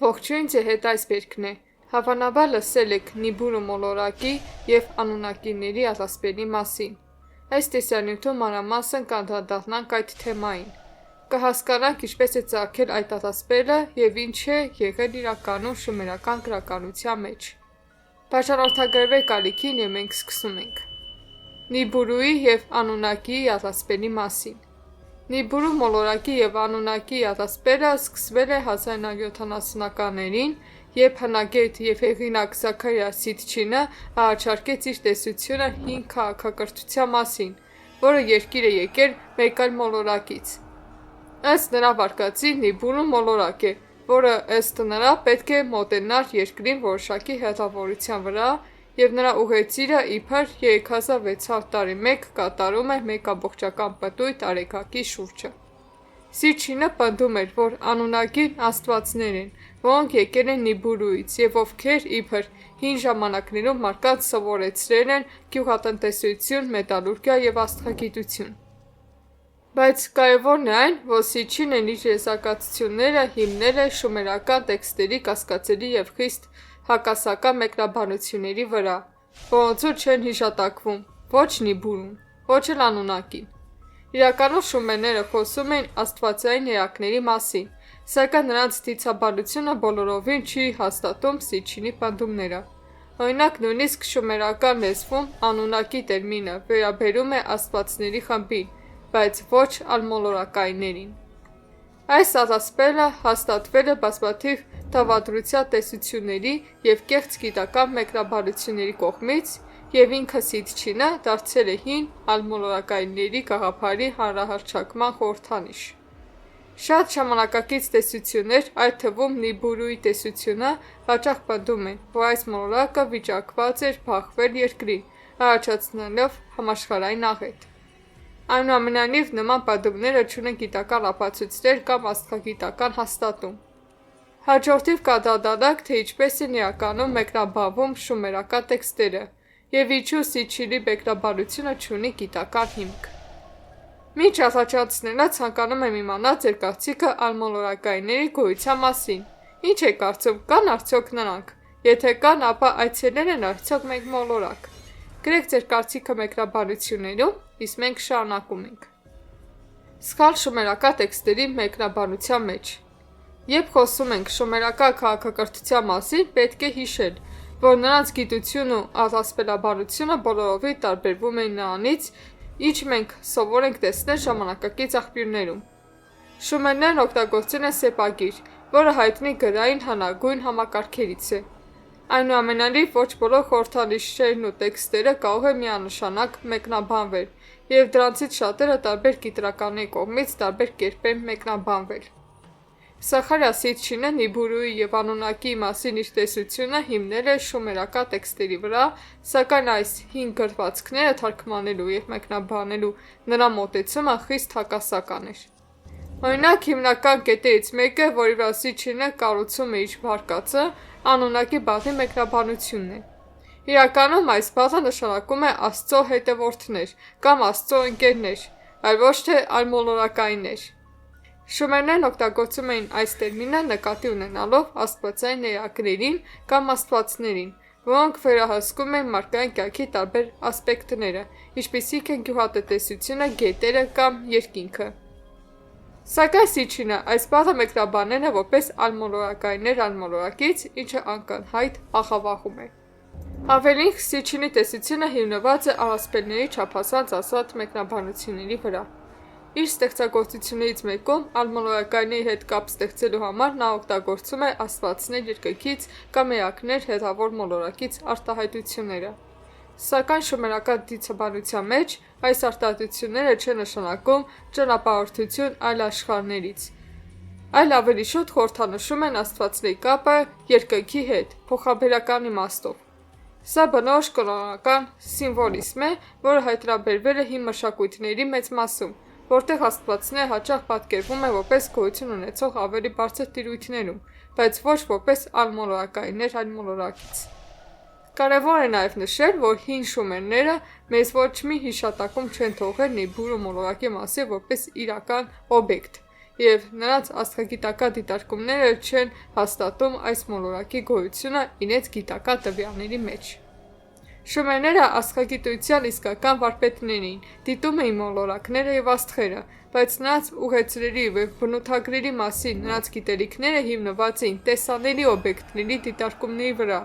Ողջույն ձեզ հետ այս վերքն է։ Հավանաբար լսել եք Նիբուրու մոլորակի և անունակիների ատասպելի մասին։ Այս տեսանյութում մանրամասն կանդրադառնանք այդ թեմային։ Կհասկանանք ինչպես է ծագել այդ ատասպելը և ինչ է եղել իրականում շումերական գրականության մեջ։ Բաժանորդագրվեք ալիքին և մենք սկսում ենք։ Նիբուրուի և անունակիի ատասպելի մասին։ Նիբուրու մոլորակի և անունակիի ատասպելը սկսվել է 1970-ականներին, երբ հնագետ և հեղինակ Զաքարիա Սիթչինը առաջարկեց իր տեսությունը հին քաղաքակրթության մասին, որը երկիր է եկել մեկ այլ մոլորակից։ Ըստ նրա վարկածի Նիբուրու մոլորակ է, որը ըստ նրա պետք է մոտենար երկրին որոշակի հեռավորության վրա, և նրա ուղեծիրը իբր 3600 տարի մեկ կատարում է մեկ ամբողջական պտույտ Արեգակի շուրջը։ Սիթչինը պնդում էր, որ անունակին աստվածներ են, որոնք եկել են Նիբուրուից և ովքեր իբր հին ժամանակներում մարդկանց սովորեցրել են գյուղատնտեսություն, մետալուրգիա և աստղագիտություն։ Բայց կարևորն է այն, որ Սիթչինն իր եզրակացությունները հիմնել է շումերական տեքստերի կասկածելի և խիստ հակասական մեկնաբանությունների վրա, որոնցով չեն հիշատակվում ոչ Նիբուրուն, ոչ էլ անունակին։ Իրականում շումերները խոսում էին աստվածային էակների մասին, սակայն նրանց դիցաբանությունը բոլորովին չի հաստատում Սիթչինի պնդումները։ Օրինակ, նույնիսկ շումերական լեզվում անունակի տերմինը վերաբերում է աստվածների խմբին, բայց ոչ ալմոլորակայիններին։ Այս ատասպելը հաստատվել է բազմաթիվ դավադրության տեսությունների և կեղծ գիտական մեկնաբանությունների կողմից, և ինքը Սիթչինը դարձել է հին ալմոլորակայինների գաղափարի հանրահռչակման խորհրդանիշ։ Շատ ժամանակակից տեսություններ, այդ թվում Նիբուրուի տեսությունը, հաճախ պնդում են, որ այս մոլորակը վիճակված էր փախվել երկրին, առաջացնելով համաշխարհային աղետ։ Այնուամենայնիվ, նման պնդումները չունեն գիտական ապացույցներ կամ աստղագիտական հաստատում։ Հաջորդիվ կանդրադառնանք, թե ինչպես են իրականում մեկնաբանվում շումերական տեքստերը, և ինչու Սիթչինի մեկնաբանությունը չունի գիտական հիմք։ Մինչ առաջացնելը ցանկանում եմ իմանալ ձեր կարծիքը ալմոլորակայինների գոյության մասին։ Ինչ եք կարծում, կան արդյոք նրանք։ Եթե կան, ապա այցելել են արդյոք մեր մոլորակ։ Գրեք ձեր կարծիքը մեկնաբանություններում, իսկ մենք շարունակում ենք։ Սխալ շումերական տեքստերի մեկնաբանության մեջ։ Երբ խոսում ենք շումերական քաղաքակրթության մասին, պետք է հիշել, որ նրանց գիտությունն ու ատասպելաբանությունը բոլորովին տարբերվում էին նրանից, ինչ մենք սովոր ենք տեսնել ժամանակակից աղբյուրներում։ Շումերներն օգտագործել են սեպագիր, որը հայտնի գրային հնագույն համակարգերից է։ Այնուամենայնիվ, ոչ բոլոր խորհրդանիշերն ու տեքստերը կարող են միանշանակ մեկնաբանվել, և դրանցից շատերը տարբեր գիտնականների կողմից տարբեր կերպ են մեկնաբանվել։ Զաքարիա Սիթչինը Նիբուրուի և անունակիի մասին իր տեսությունը հիմնել է շումերական տեքստերի վրա, սակայն այս հին գրվածքները թարգմանելու և մեկնաբանելու նրա մոտեցումը խիստ հակասական էր։ Օրինակ, հիմնական կետերից մեկը, որի վրա Սիթչինը կառուցում է իր վարկածը, անունակի բառի մեկնաբանությունն է։ Իրականում այս բառը նշանակում է Աստծո հետևորդներ կամ Աստծո ընկերներ, այլ ոչ թե ալմոլորակայիններ։ Շումերներն օգտագործում էին այս տերմինը նկատի ունենալով աստվածային էակներին կամ աստվածներին, որոնք վերահսկում էին մարդկային կյանքի տարբեր ասպեկտները, ինչպիսիք են գյուղատնտեսությունը, գետերը կամ երկինքը։ Սակայն Սիթչինը այս բառը մեկնաբանել է որպես ալմոլորակայիններ ալմոլորակից, ինչը ակնհայտ աղավաղում է։ Ավելին, Սիթչինի տեսությունը հիմնված է առասպելների չափազանց ազատ մեկնաբանությունների վրա։ Իր ստեղծագործություններից մեկում ալմոլորակայինների հետ կապ ստեղծելու համար նա օգտագործում է աստվածներ երկնքից կամ էակներ հեռավոր մոլորակից արտահայտությունները։ Սակայն շումերական դիցաբանության մեջ այս արտահայտությունները չեն նշանակում ճանապարհորդություն այլ աշխարհներից, այլ ավելի շուտ խորհրդանշում են աստվածների կապը երկնքի հետ, փոխաբերական իմաստով։ Սա բնորոշ կրոնական սիմվոլիզմ է, որը հայտնաբերվել է հին մշակույթների մեծ մասում, որտեղ աստվածները հաճախ պատկերվում են որպես գոյություն ունեցող ավելի բարձր տիրույթներում, բայց ոչ որպես ալմոլորակայիններ այլ մոլորակից։ Կարևոր է նաև նշել, որ հին շումերները մեզ ոչ մի հիշատակում չեն թողել Նիբուրու մոլորակի մասին որպես իրական օբյեկտ, և նրանց աստղագիտական դիտարկումները չեն հաստատում այս մոլորակի գոյությունը իրենց գիտական տվյալների մեջ։ Շումերները աստղագիտության իսկական վարպետներ էին, դիտում էին մոլորակները և աստղերը, բայց նրանց ուղեցրերի և բնութագրերի մասին նրանց գիտելիքները հիմնված էին տեսանելի օբյեկտների դիտարկումների վրա,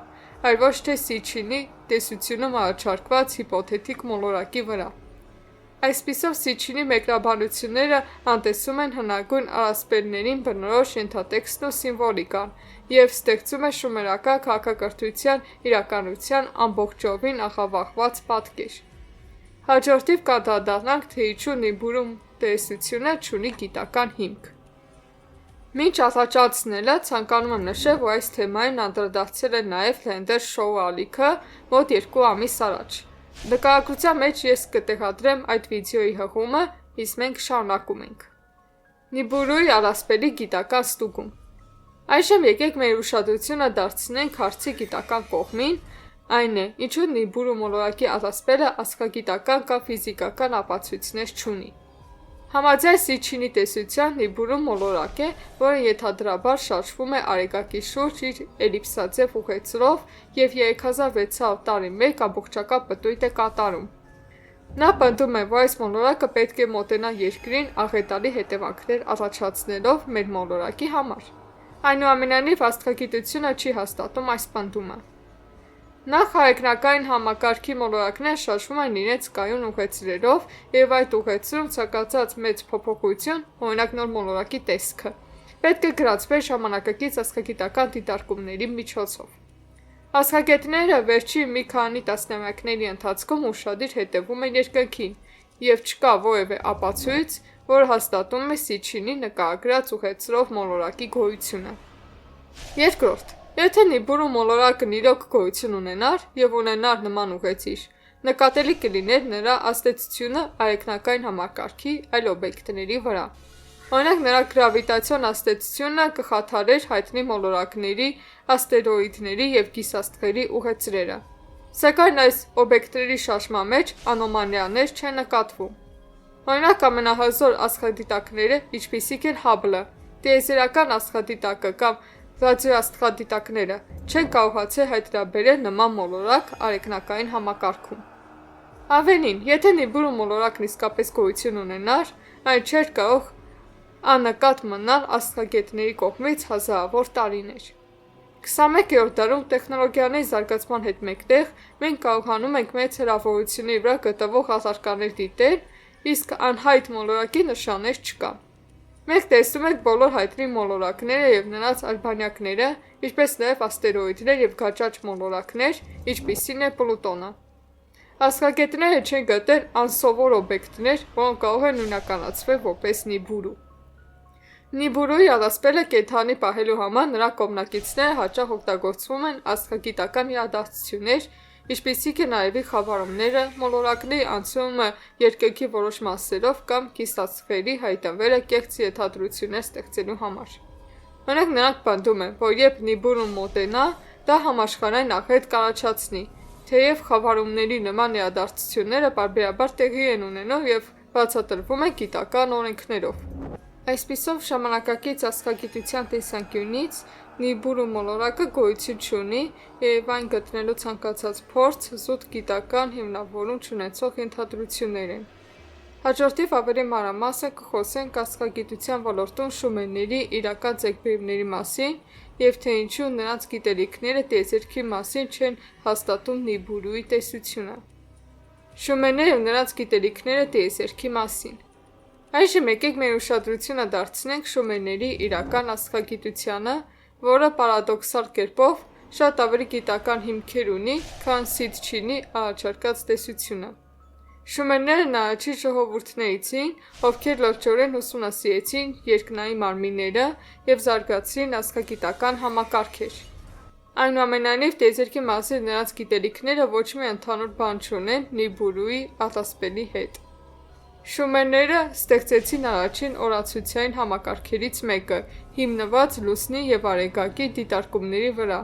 այլ ոչ թե Սիչինի տեսությունում առաջարկված հիպոթետիկ մոլորակի վրա։ Այսպիսով Սիչինի մեկնաբանությունները անտեսում են հնագույն առասպելներին բնորոշ ենթատեքստն ու սիմվոլիկան և ստեղծում է շումերական քաղաքակրթության իրականության ամբողջովին նախավախված պատկեր։ Հաջորդիվ կանդրադառնանք, թե ինչու Նիբուրու տեսությունը չունի գիտական հիմք։ Մինչ առաջացնելը ցանկանում եմ նշել, որ այս թեմային անդրադարձել է նաև Լենդեր Շոու ալիքը մոտ 2 ամիս առաջ։ Նկարագրության մեջ ես կտեղադրեմ այդ վիդեոյի հղումը, իսկ մենք շարունակում ենք։ Նիբուրուի առասպելի գիտական ստուգում։ Այժմ եկեք մեր ուշադրությունը դարձնենք հարցի գիտական կողմին, այն է, ինչու Նիբուրու մոլորակի առասպելը աստղագիտական կամ ֆիզիկական ապացույցներ չունի։ Համաձայն Սիչինի տեսության, Նիբուրու մոլորակ է, որը ենթադրաբար շարժվում է Արեգակի շուրջ իր էլիպսաձև ուղեծրով և 3600 տարի մեկ ամբողջական պտույտ է կատարում։ Նա պնդում է, որ այս մոլորակը պետք է մոտենա Երկրին աղետալի հետևանքներ առաջացնելով մեր մոլորակի համար։ Այնուամենայնիվ, աստղագիտությունը չի հաստատում այս պնդումը։ Նախ հարեգնակային համակարգի մոլորակները շարժվում են իրենց կայուն ուղեծրերով և այդ ուղեծրում ցանկացած մեծ փոփոխություն, օրինակ նոր մոլորակի տեսքը, պետք է գրանցվեր ժամանակակից աստղագիտական դիտարկումների միջոցով։ Աստղագետները վերջին մի քանի տասնամյակների ընթացքում ուշադիր հետևում են երկնքին և չկա որևէ ապացույց, որը հաստատում է Սիչինի նկարագրած ուղեծրով մոլորակի գոյությունը։ Երկրորդ, եթե Նիբուրու մոլորակն իրոք գոյություն ունենար և ունենար նման ուղեծիր, նկատելի կլիներ նրա ազդեցությունը արեգնակային համակարգի այլ օբյեկտների վրա։ Օրինակ, նրա գրավիտացիոն ազդեցությունը կխաթարեր հայտնի մոլորակների, աստերոիդների և գիսաստղերի ուղեծրերը։ Սակայն այս օբյեկտների շարժման մեջ անոմալիաներ չեն նկատվում։ Օրինակ, ամենահզոր աստղադիտակները, ինչպիսիք են Հաբլը, տիեզերական աստղադիտակը կամ ռադիոաստղադիտակները, չեն կարողացել հայտնաբերել նման մոլորակ արեգնակային համակարգում։ Ավելին, եթե Նիբուրու մոլորակն իսկապես գոյություն ունենար, այն չէր կարող աննկատ մնալ աստղագետների կողմից հազարավոր տարիներ։ 21-րդ դարում տեխնոլոգիաների զարգացման հետ մեկտեղ մենք կարողանում ենք մեծ հեռավորությունների վրա գտնվող առարկաներ դիտել, իսկ անհայտ մոլորակի նշաններ չկան։ Մենք տեսնում ենք բոլոր հայտնի մոլորակները և նրանց արբանյակները, ինչպես նաև աստերոիդներ և գաճաճ մոլորակներ, ինչպիսին է Պլուտոնը։ Աստղագետները չեն գտել անսովոր օբյեկտներ, որոնք կարող են նույնականացվել որպես Նիբուրու։ Նիբուրուի առասպելը կենդանի պահելու համար նրա կողմնակիցները հաճախ օգտագործում են աստղագիտական իրադարձություններ, ինչպիսիք են արևի խավարումները, մոլորակների անցումը երկնքի որոշ մասերով կամ գիսաստղերի հայտնվելը կեղծ ենթադրություններ ստեղծելու համար։ Օրինակ, նրանք պնդում են, որ երբ Նիբուրուն մոտենա, դա համաշխարհային աղետ կառաջացնի, թեև խավարումների նման իրադարձությունները պարբերաբար տեղի են ունենում և բացատրվում են գիտական օրենքներով։ Այսպիսով, ժամանակակից աստղագիտության տեսանկյունից Նիբուրու մոլորակը գոյություն չունի և այն գտնելու ցանկացած փորձ զուտ գիտական հիմնավորում չունեցող ենթադրություններ են։ Հաջորդիվ ավելի մանրամասն կխոսենք աստղագիտության ոլորտում շումերների իրական ձեռքբերումների մասին և թե ինչու նրանց գիտելիքները տիեզերքի մասին չեն հաստատում Նիբուրուի տեսությունը։ Շումերները և նրանց գիտելիքները տիեզերքի մասին։ Այժմ եկեք մեր ուշադրությունը դարձնենք շումերների իրական աստղագիտությանը, որը պարադոքսալ կերպով շատ ավելի գիտական հիմքեր ունի, քան Սիչինի առաջարկած տեսությունը։ Շումերներն առաջին ժողովուրդներից էին, ովքեր լրջորեն ուսումնասիրեցին երկնային մարմինները և զարգացրին աստղագիտական համակարգեր։ Այնուամենայնիվ, տիեզերքի մասին նրանց գիտելիքները ոչ մի ընդհանուր բան չունեն Նիբուրուի առասպելի հետ։ Շումերները ստեղծեցին առաջին օրացուցային համակարգերից մեկը, հիմնված լուսնի և արեգակի դիտարկումների վրա։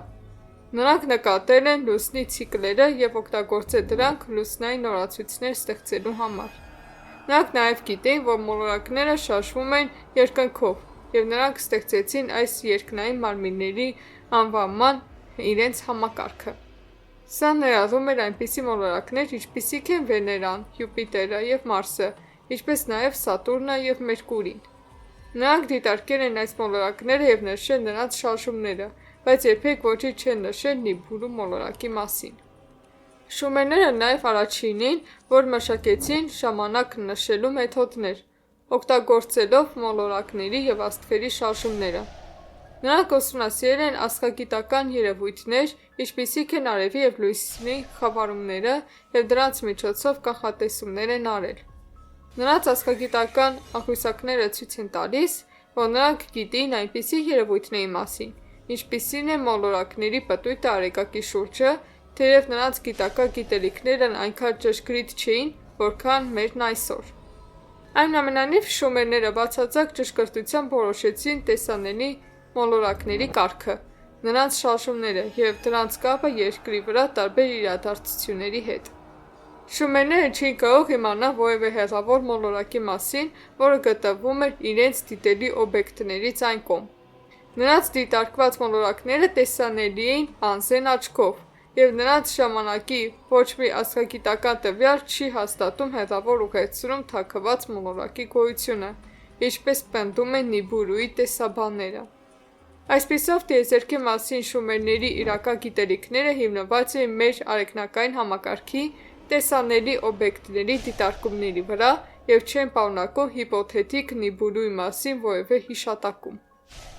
Նրանք նկատել են լուսնի ցիկլերը և օգտագործել դրանք լուսնային օրացույցներ ստեղծելու համար։ Նրանք նաև գիտեին, որ մոլորակները շարժվում են երկնքով, և նրանք ստեղծեցին այս երկնային մարմինների անվանման իրենց համակարգը։ Սա ներառում էր այնպիսի մոլորակներ, ինչպիսիք են Վեներան, Յուպիտերը և Մարսը, ինչպես նաև Սատուրնը և Մերկուրին։ Նրանք դիտարկել են այս մոլորակները և նշել նրանց շարժումները, բայց երբեք ոչինչ չեն նշել Նիբուլու մոլորակի մասին։ Շումերները նաև առաջինն էին, որ մշակեցին ժամանակ նշելու մեթոդներ, օգտագործելով մոլորակների և աստղերի շարժումները։ Նրանք ուսումնասիրել են աստղագիտական երևույթներ, ինչպիսիք են արևի և լույսի խավարումները, և դրանց միջոցով կանխատեսումներ են արել։ Նրանց աստղագիտական աղյուսակները ցույց են տալիս, որ նրանք գիտեին այնպիսի երևույթների մասին, ինչպիսին է մոլորակների պտույտը Արեգակի շուրջը, թեև նրանց գիտական գիտելիքներն այնքան ճշգրիտ չէին, որքան մերն այսօր։ Այնուամենայնիվ, շումերները բացարձակ ճշգրտությամբ որոշեցին տեսանելի մոլորակների կարգը, նրանց շարժումները և դրանց կապը երկրի վրա տարբեր իրադարձությունների հետ։ Շումերները չէին կարող իմանալ որևէ հեռավոր մոլորակի մասին, որը գտնվում էր իրենց դիտելի օբյեկտներից այն կողմ։ Նրանց դիտարկված մոլորակները տեսանելի էին անզեն աչքով, և նրանց ժամանակի ոչ մի աստղագիտական տվյալ չի հաստատում հեռավոր ուղերձներում թաքնված մոլորակի գոյությունը, ինչպես պնդում են Նիբուլուի տեսաբանները։ Այսպիսով, տիեզերքի մասին շումերների իրական գիտելիքները հիմնված էին մեր արեգնակային համակարգի տեսանելի օբյեկտների դիտարկումների վրա և չեն պարունակում հիպոթետիկ Նիբուլուի մասին որևէ հիշատակում։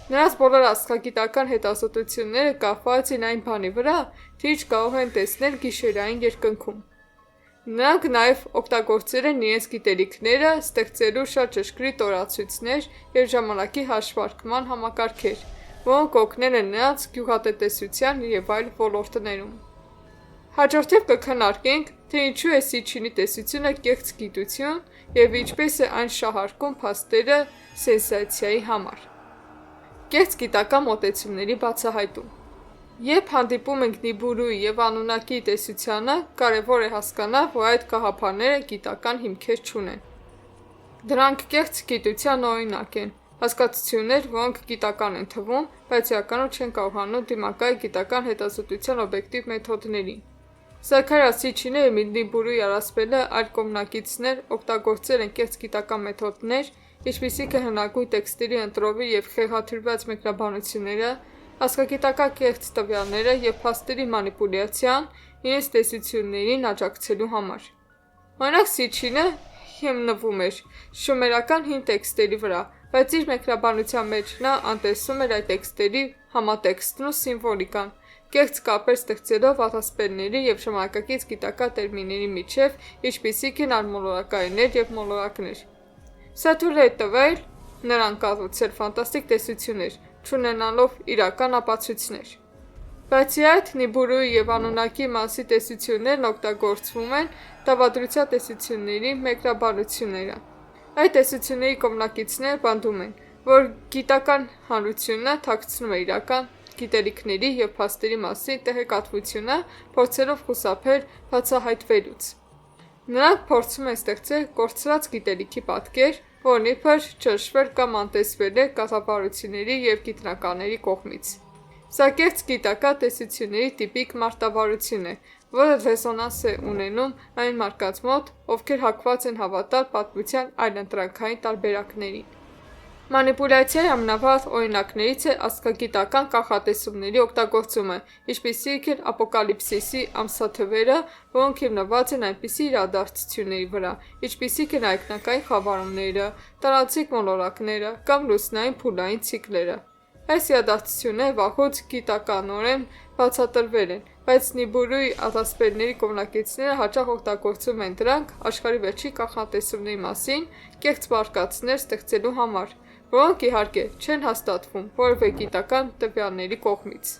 Նրանց բոլոր աստղագիտական հետազոտությունները կախված են այն բանի վրա, թե ինչ կարող են տեսնել գիշերային երկնքում։ Նրանք նաև օգտագործել են իրենց գիտելիքները ստեղծելու շատ ճշգրիտ օրացույցներ և ժամանակի հաշվարկման համակարգեր, որոնք օգնել են նրանց գյուղատնտեսության և այլ ոլորտներում։ Հաջորդիվ կքննարկենք, թե ինչու է Սիչինի տեսությունը կեղծ գիտություն և ինչպես է այն շահարկում փաստերը սենսացիայի համար։ Կեղծ գիտական մոտեցումների բացահայտում։ Երբ հանդիպում ենք Նիբուլուի և Անուննակիի տեսությանը, կարևոր է հասկանալ, որ այդ գաղափարները գիտական հիմքեր չունեն։ Դրանք կեղծ գիտության օրինակ են, հասկացություններ, որոնք գիտական են թվում, բայց իրականում չեն կարողանում դիմակայել գիտական հետազոտության օբյեկտիվ մեթոդներին։ Զաքարիա Սիչինը և Նիբուլուի առասպելը այլ կողմնակիցներ օգտագործել են կեղծ գիտական մեթոդներ, ինչպիսիք են հնագույն տեքստերի ընտրովի և խեղաթյուրված մեկնաբանությունները, աստղագիտական կեղծ տվյալները և փաստերի մանիպուլյացիան իրենց տեսություններին աջակցելու համար։ Օրինակ, Սիչինը հիմնվում էր շումերական հին տեքստերի վրա, բայց իր մեկնաբանության մեջ նա անտեսում էր այդ տեքստերի համատեքստն ու սիմվոլիկան, կեղծ կապեր ստեղծելով առասպելների և ժամանակակից գիտական տերմինների միջև, ինչպիսիք են անմոլորակայիններ և մոլորակներ։ Սա թույլ է տվել նրան կառուցել ֆանտաստիկ տեսություններ, չունենալով իրական ապացույցներ։ Բացի այդ, Նիբուլուի և Անուննակիի մասի տեսություններն օգտագործվում են դավադրության տեսությունների մեկնաբանությունները։ Այդ տեսությունների կողմնակիցները պնդում են, որ գիտական հանրությունը թաքցնում է իրական գիտելիքների և փաստերի մասին տեղեկատվությունը, փորձելով խուսափել բացահայտվելուց։ Նրանք փորձում են ստեղծել կորցրած գիտելիքի պատկեր, որն իբր ճնշվել կամ անտեսվել է կառավարությունների և գիտնականների կողմից։ Սա կեղծ գիտական տեսությունների տիպիկ մարտավարություն է, որը ռեզոնանս է ունենում այն մարդկանց մոտ, ովքեր հակված են հավատալ պատմության այլընտրանքային տարբերակներին։ Մանիպուլյացիայի ամենավառ օրինակներից է աստղագիտական կանխատեսումների օգտագործումը, ինչպիսիք են ապոկալիպսիսի ամսաթվերը, որոնք հիմնված են այնպիսի իրադարձությունների վրա, ինչպիսիք են այգնակային խավարումները, տարանցիկ մոլորակները կամ լուսնային փուլային ցիկլերը։ Այս իրադարձությունները վաղուց գիտականորեն բացատրվել են, բայց Նիբուլուի առասպելների կողմնակիցները հաճախ օգտագործում են դրանք աշխարհի վերջին կանխատեսումների մասին կեղծ վարկածներ ստեղծելու համար, որոնք իհարկե չեն հաստատվում որևէ գիտական տվյալների կողմից։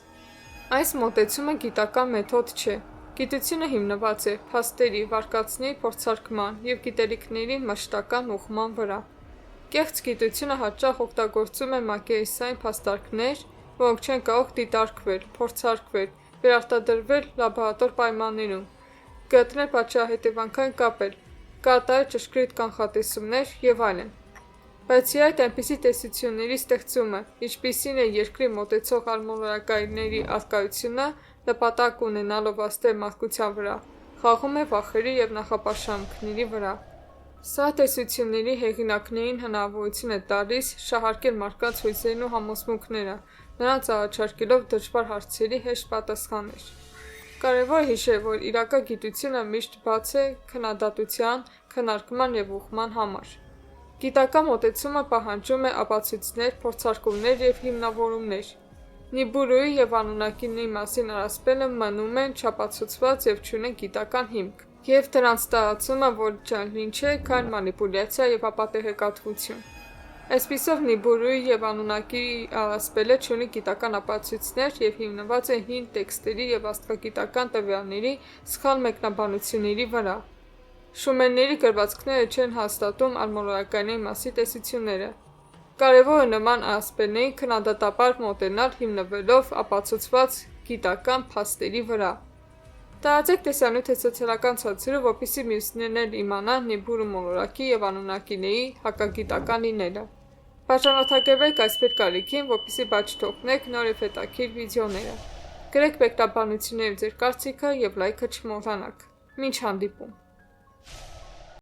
Այս մոտեցումը գիտական մեթոդ չէ։ Գիտությունը հիմնված է փաստերի, վարկածների փորձարկման և գիտելիքների մշտական ուղղման վրա։ Կեղծ գիտությունը հաճախ օգտագործում է մակերեսային փաստարկներ, որոնք չեն կարող դիտարկվել, փորձարկվել, վերարտադրվել լաբորատոր պայմաններում, գտնել պատճառահետևանքային կապեր, կատարել ճշգրիտ կանխատեսումներ եւ այլն։ Բացի այդ, այնպիսի տեսությունների ստեղծումը, ինչպիսին է երկրի մոտեցող արմատականների առկայությունը, նպատակ ունենալով ազդել մարդկության վրա, խաղում է վախերի եւ նախապաշարմունքների վրա։ Սա տեսությունների հեղինակներին հնարավորություն է տալիս շահարկել մարդկանց հույսերն ու համոզմունքները, նրանց առաջարկելով դժվար հարցերի հեշտ պատասխաններ։ Կարևոր է հիշել, որ իրակագիտությունը միշտ բաց է քննադատության, քննարկման եւ ուղղման համար։ Գիտական մոտեցումը պահանջում է ապացույցներ, փորձարկումներ եւ հիմնավորումներ։ Նիբուրուի եւ անունակիների մասին առասպելը մնում են չապացուցված եւ չունեն գիտական հիմք, եւ դրանց տարածումը ոչ չէ, քան մանիպուլյացիա եւ ապատեհեկատվություն։ Այսպիսով Նիբուրուի եւ անունակիի առասպելը չունի գիտական ապացույցներ եւ հիմնված է հին տեքստերի եւ աստղագիտական տվյալների սխալ մեկնաբանությունների վրա։ Շումերների գրվածքները չեն հաստատում արմատականների մասի տեսությունները։ Կարևոր է նման առասպելներին քննադատաբար մոտենալ հիմնվելով ապացուցված գիտական փաստերի վրա։ Տարածեք տեսանյութը սոցիալական ցանցերով, որպեսզի մյուսներն էլ իմանան Նիբուրու մոլորակի եւ անունակիների հակագիտական լինելը։ Բաժանորդագրվեք այս փրկարիքին, որպեսզի բաց չթողնեք նոր եւ հետաքրքիր վիդեոները։ Գրեք մեկնաբանություններով ձեր կարծիքը եւ լայքը չմոռանաք։ Մինչ հանդիպում։